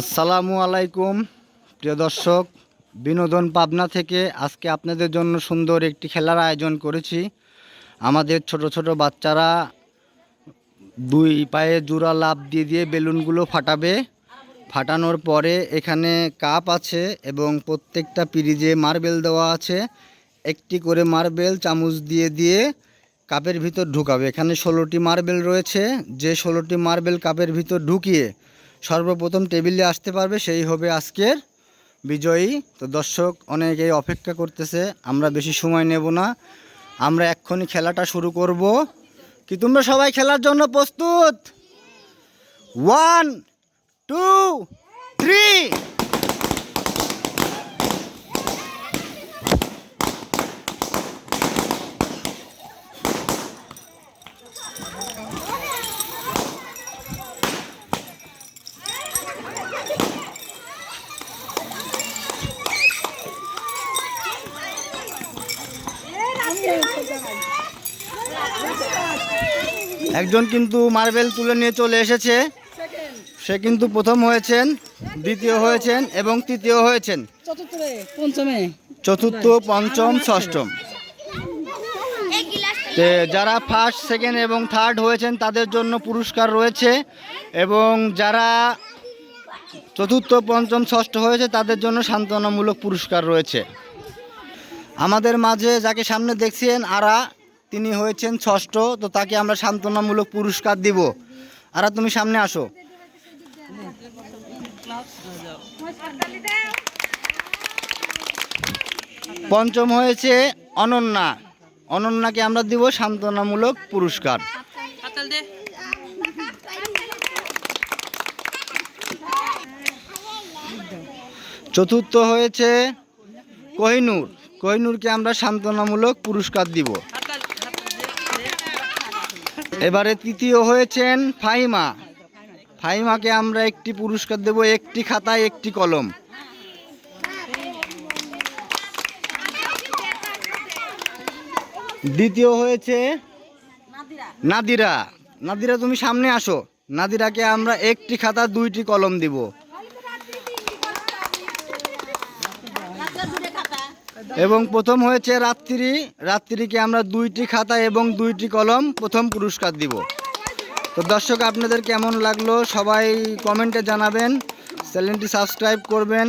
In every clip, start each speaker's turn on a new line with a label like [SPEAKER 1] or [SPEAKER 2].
[SPEAKER 1] আসসালামু আলাইকুম প্রিয় দর্শক, বিনোদন পাবনা থেকে আজকে আপনাদের জন্য সুন্দর একটি খেলার আয়োজন করেছি। আমাদের ছোট ছোট বাচ্চারা দুই পায়ে জোড়া লাফ দিয়ে দিয়ে বেলুনগুলো ফাটাবে। ফাটানোর পরে এখানে কাপ আছে এবং প্রত্যেকটা পিরিজে মার্বেল দেওয়া আছে। একটি করে মার্বেল চামচ দিয়ে দিয়ে কাপের ভিতর ঢুকাবে। এখানে 16টি মার্বেল রয়েছে। যে 16টি মার্বেল কাপের ভিতর ঢুকিয়ে সর্বপ্রথম টেবিলে আসতে পারবে সেই হবে আজকের বিজয়ী। তো দর্শক অনেকেই অপেক্ষা করতেছে, আমরা বেশি সময় নেব না, আমরা এক্ষুনি খেলাটা শুরু করব। কি তোমরা সবাই খেলার জন্য প্রস্তুত? 1 2 3। একজন কিন্তু মার্বেল তুলে নিয়ে চলে এসেছে। সে কিন্তু প্রথম হয়েছেন, দ্বিতীয় হয়েছেন এবং তৃতীয় হয়েছেন, চতুর্থ পঞ্চম ষষ্ঠম। যারা ফার্স্ট সেকেন্ড এবং থার্ড হয়েছেন তাদের জন্য পুরস্কার রয়েছে, এবং যারা চতুর্থ পঞ্চম ষষ্ঠ হয়েছে তাদের জন্য সান্ত্বনামূলক পুরস্কার রয়েছে। আমাদের মাঝে যাকে সামনে দেখছেন আরা, তিনি হয়েছেন ষষ্ঠ, তো তাকে আমরা সান্ত্বনামূলক পুরস্কার দিব। আরা তুমি সামনে আসো। পঞ্চম হয়েছে অনন্যা, অনন্যাকে আমরা দিব সান্ত্বনামূলক পুরস্কার। চতুর্থ হয়েছে কোহিনূর, কোহিনূরকে আমরা সান্ত্বনামূলক পুরস্কার দিব। এবারে তৃতীয় হয়েছেন ফাহিমা, ফাহিমাকে আমরা একটি পুরস্কার দেব, একটি খাতায় একটি কলম। দ্বিতীয় হয়েছে নাদিরা, নাদিরা তুমি সামনে আসো। নাদিরাকে আমরা একটি খাতা দুইটি কলম দিব। এবং প্রথম হয়েছে রাত্রি, রাত্রিকে আমরা দুইটি খাতা এবং দুইটি কলম প্রথম পুরস্কার দিব। তো দর্শক আপনাদের কেমন লাগলো সবাই কমেন্টে জানাবেন। চ্যানেলটি সাবস্ক্রাইব করবেন,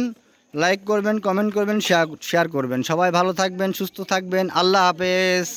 [SPEAKER 1] লাইক করবেন, কমেন্ট করবেন, শেয়ার করবেন। সবাই ভালো থাকবেন, সুস্থ থাকবেন। আল্লাহ হাফেজ।